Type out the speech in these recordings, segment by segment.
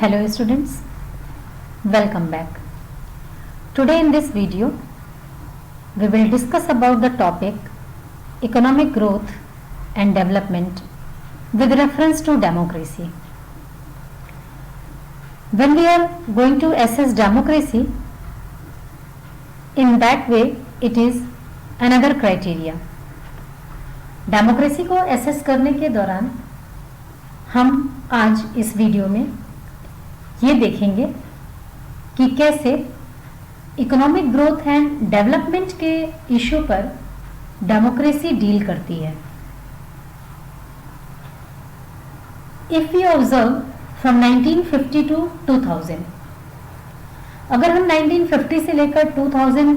Hello students, welcome back. Today in this video we will discuss about the topic economic growth and development with reference to democracy. When we are going to assess democracy, in that way it is another criteria. Democracy को assess करने के दौरान हम आज इस video में ये देखेंगे कि कैसे इकोनॉमिक ग्रोथ एंड डेवलपमेंट के इशू पर डेमोक्रेसी डील करती है. If we observe from 1950 to 2000, अगर हम 1950 से लेकर 2000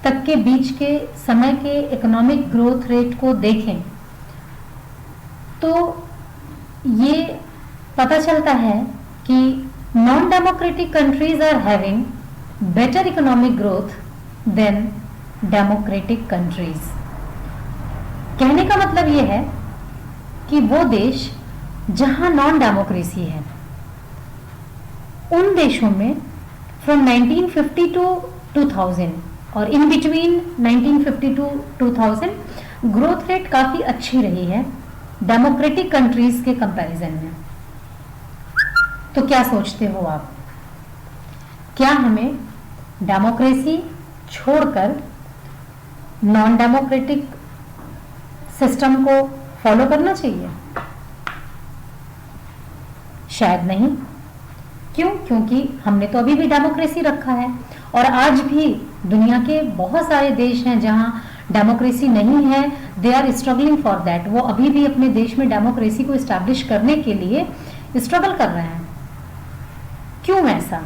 तक के बीच के समय के इकोनॉमिक ग्रोथ रेट को देखें तो ये पता चलता है कि non democratic countries are having better economic growth than democratic countries. कहने का मतलब ये है कि वो देश जहां नॉन डेमोक्रेसी है उन देशों में फ्रॉम 1950 टू 2000 और in between 1950 to 2000 growth rate काफी अच्छी रही है डेमोक्रेटिक कंट्रीज के कंपैरिजन में. तो क्या सोचते हो आप, क्या हमें डेमोक्रेसी छोड़कर नॉन डेमोक्रेटिक सिस्टम को फॉलो करना चाहिए? शायद नहीं. क्यों? क्योंकि हमने तो अभी भी डेमोक्रेसी रखा है और आज भी दुनिया के बहुत सारे देश हैं जहां डेमोक्रेसी नहीं है. They are struggling for that. वो अभी भी अपने देश में डेमोक्रेसी को इस्टेब्लिश करने के लिए स्ट्रगल कर रहे हैं. क्यों ऐसा?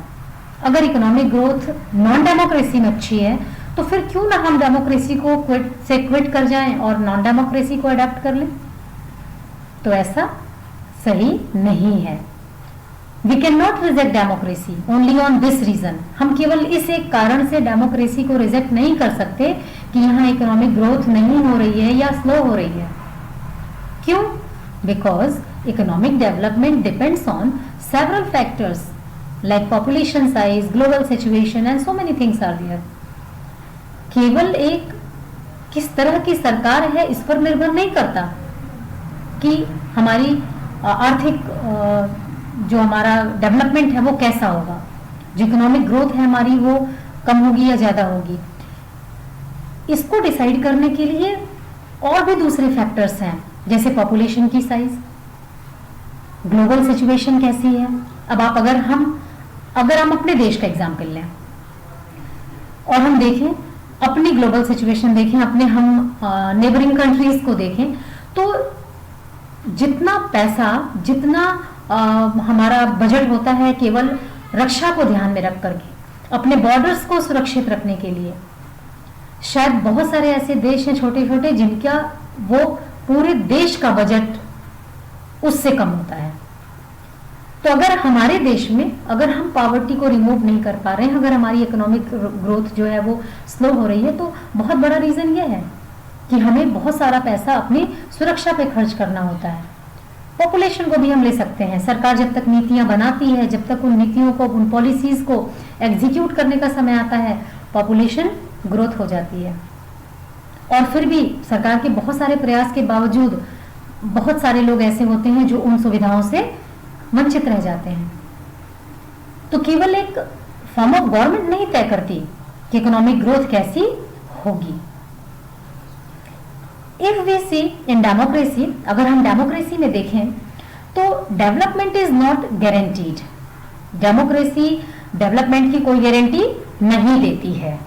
अगर इकोनॉमिक ग्रोथ नॉन डेमोक्रेसी में अच्छी है तो फिर क्यों ना हम डेमोक्रेसी को क्विट कर जाएं और नॉन डेमोक्रेसी को अडॉप्ट कर लें? तो ऐसा सही नहीं है. We can not reject democracy only on this reason. हम केवल इस एक कारण से डेमोक्रेसी को रिजेक्ट नहीं कर सकते कि यहाँ इकोनॉमिक ग्रोथ नहीं हो रही है या स्लो हो रही है. क्यों? Because economic development depends on several factors like population size, global situation and so many things are there. केवल एक किस तरह की सरकार है इस पर निर्भर नहीं करता कि हमारी आर्थिक जो हमारा डेवलपमेंट है वो कैसा होगा, जो इकोनॉमिक ग्रोथ है हमारी वो कम होगी या ज्यादा होगी. इसको डिसाइड करने के लिए और भी दूसरे फैक्टर्स हैं जैसे पॉपुलेशन की साइज, ग्लोबल सिचुएशन कैसी है. अब आप अगर हम अपने देश का एग्जाम्पल लें और हम देखें अपनी ग्लोबल सिचुएशन देखें, अपने हम नेबरिंग कंट्रीज को देखें तो जितना पैसा जितना हमारा बजट होता है केवल रक्षा को ध्यान में रख करके अपने बॉर्डर्स को सुरक्षित रखने के लिए, शायद बहुत सारे ऐसे देश हैं छोटे छोटे जिनका वो पूरे देश का बजट उससे कम होता है. तो अगर हमारे देश में अगर हम पॉवर्टी को रिमूव नहीं कर पा रहे हैं, अगर हमारी इकोनॉमिक ग्रोथ जो है वो स्लो हो रही है तो बहुत बड़ा रीजन ये है कि हमें बहुत सारा पैसा अपनी सुरक्षा पे खर्च करना होता है. पॉपुलेशन को भी हम ले सकते हैं. सरकार जब तक नीतियां बनाती है, जब तक उन नीतियों को उन पॉलिसीज को एग्जीक्यूट करने का समय आता है, पॉपुलेशन ग्रोथ हो जाती है. और फिर भी सरकार के बहुत सारे प्रयास के बावजूद बहुत सारे लोग ऐसे होते हैं जो उन सुविधाओं से वंचित रह जाते हैं. तो केवल एक फॉर्म ऑफ गवर्नमेंट नहीं तय करती कि इकोनॉमिक ग्रोथ कैसी होगी. If we see in democracy, अगर हम डेमोक्रेसी में देखें तो development is not guaranteed. Democracy development की कोई गारंटी नहीं देती है.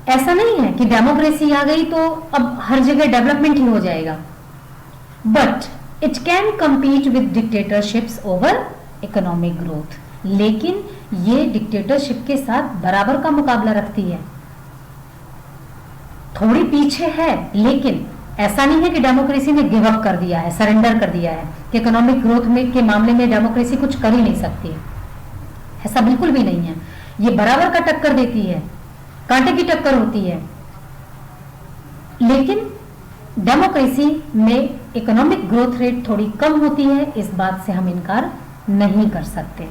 ऐसा नहीं है कि डेमोक्रेसी आ गई तो अब हर जगह डेवलपमेंट ही हो जाएगा. But it can compete with dictatorships over economic growth. लेकिन ये डिक्टेटरशिप के साथ बराबर का मुकाबला रखती है. थोड़ी पीछे है लेकिन ऐसा नहीं है कि डेमोक्रेसी ने गिव अप कर दिया है, सरेंडर कर दिया है कि इकोनॉमिक ग्रोथ में के मामले में डेमोक्रेसी कुछ कर ही नहीं सकती. ऐसा बिल्कुल भी नहीं है. ये बराबर का टक्कर देती है, कांटे की टक्कर होती है. लेकिन डेमोक्रेसी में इकोनॉमिक ग्रोथ रेट थोड़ी कम होती है, इस बात से हम इनकार नहीं कर सकते।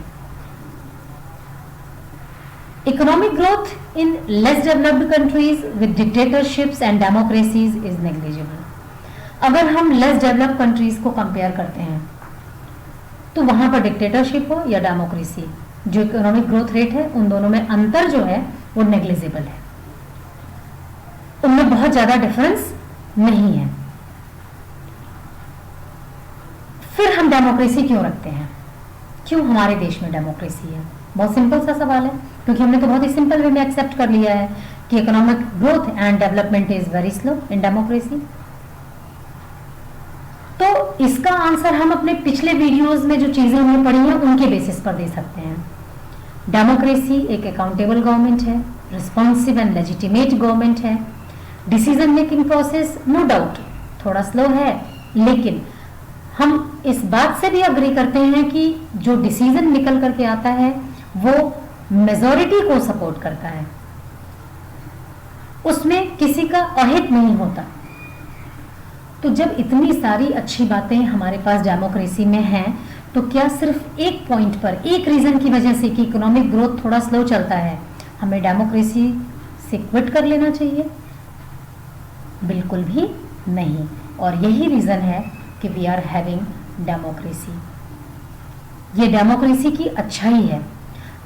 Economic growth in less developed countries with dictatorships and democracies is negligible. अगर हम लेस डेवलप्ड कंट्रीज को कंपेयर करते हैं तो वहां पर डिक्टेटरशिप हो या डेमोक्रेसी, जो इकोनॉमिक ग्रोथ रेट है उन दोनों में अंतर जो है वो नेग्लिजिबल है, उनमें बहुत ज्यादा डिफरेंस नहीं है। फिर हम डेमोक्रेसी क्यों रखते हैं, क्यों हमारे देश में डेमोक्रेसी है? बहुत सिंपल सा सवाल है, क्योंकि हमने तो बहुत ही सिंपल वे में एक्सेप्ट कर लिया है कि economic growth and development is very slow in democracy. तो इसका आंसर हम अपने पिछले वीडियोस में जो चीजें हमने पढ़ी हैं उनके बेसिस पर दे सकते हैं। डेमोक्रेसी एक अकाउंटेबल गवर्नमेंट है, रिस्पॉन्सिव एंड लेजिटिमेट गवर्नमेंट है। Decision making process no doubt थोड़ा स्लो है, लेकिन हम इस बात से भी अग्री करते हैं कि जो डिसीजन निकल करके आता है वो मेजॉरिटी को सपोर्ट करता है, उसमें किसी का अहित नहीं होता। तो जब इतनी सारी अच्छी बातें हमारे पास डेमोक्रेसी में हैं, तो क्या सिर्फ एक पॉइंट पर, एक रीजन की वजह से कि इकोनॉमिक ग्रोथ थोड़ा स्लो चलता है, हमें डेमोक्रेसी से क्विट कर लेना चाहिए? बिल्कुल भी नहीं। और यही रीजन है कि वी आर हैविंग डेमोक्रेसी। ये डेमोक्रेसी की अच्छाई है।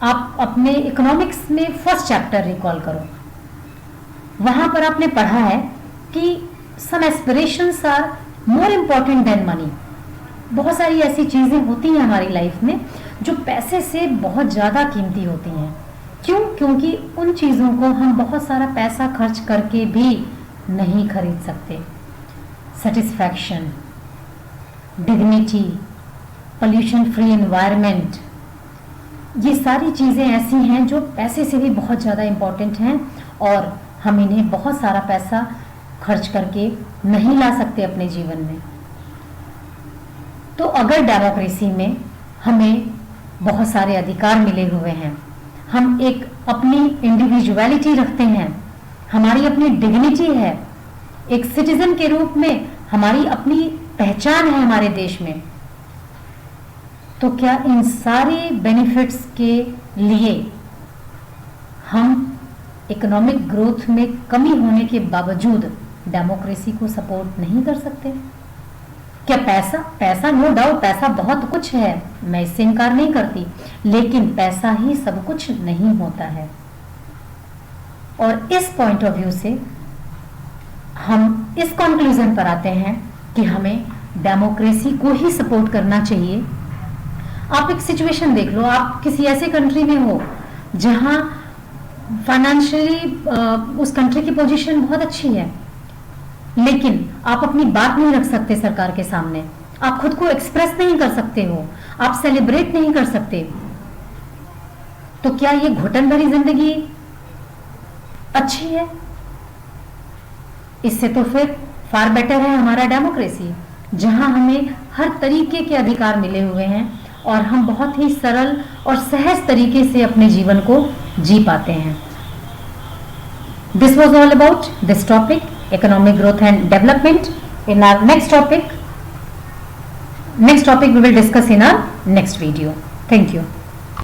आप अपने इकोनॉमिक्स में फर्स्ट चैप्टर रिकॉल करो, वहां पर आपने पढ़ा है कि some aspirations are more important than money. बहुत सारी ऐसी चीजें होती हैं हमारी लाइफ में जो पैसे से बहुत ज्यादा कीमती होती हैं। क्यों? क्योंकि उन चीजों को हम बहुत सारा पैसा खर्च करके भी नहीं खरीद सकते। Satisfaction, dignity, pollution free environment, ये सारी चीजें ऐसी हैं जो पैसे से भी बहुत ज्यादा इंपॉर्टेंट हैं और हम इन्हें बहुत सारा पैसा खर्च करके नहीं ला सकते अपने जीवन में। तो अगर डेमोक्रेसी में हमें बहुत सारे अधिकार मिले हुए हैं, हम एक अपनी इंडिविजुअलिटी रखते हैं, हमारी अपनी डिग्निटी है, एक सिटीजन के रूप में हमारी अपनी पहचान है हमारे देश में, तो क्या इन सारे बेनिफिट्स के लिए हम इकोनॉमिक ग्रोथ में कमी होने के बावजूद डेमोक्रेसी को सपोर्ट नहीं कर सकते? क्या पैसा नो डाउट पैसा बहुत कुछ है, मैं इससे इनकार नहीं करती, लेकिन पैसा ही सब कुछ नहीं होता है। और इस पॉइंट ऑफ व्यू से हम इस कंक्लूजन पर आते हैं कि हमें डेमोक्रेसी को ही सपोर्ट करना चाहिए। आप एक सिचुएशन देख लो, आप किसी ऐसे कंट्री में हो जहां फाइनेंशियली उस कंट्री की पोजीशन बहुत अच्छी है, लेकिन आप अपनी बात नहीं रख सकते सरकार के सामने, आप खुद को एक्सप्रेस नहीं कर सकते हो, आप सेलिब्रेट नहीं कर सकते, तो क्या ये घुटन भरी जिंदगी अच्छी है? इससे तो फिर फार बेटर है हमारा डेमोक्रेसी, जहां हमें हर तरीके के अधिकार मिले हुए हैं और हम बहुत ही सरल और सहज तरीके से अपने जीवन को जी पाते हैं। This was all about this topic, economic growth and development. In our next topic we will discuss in our next video. Thank you.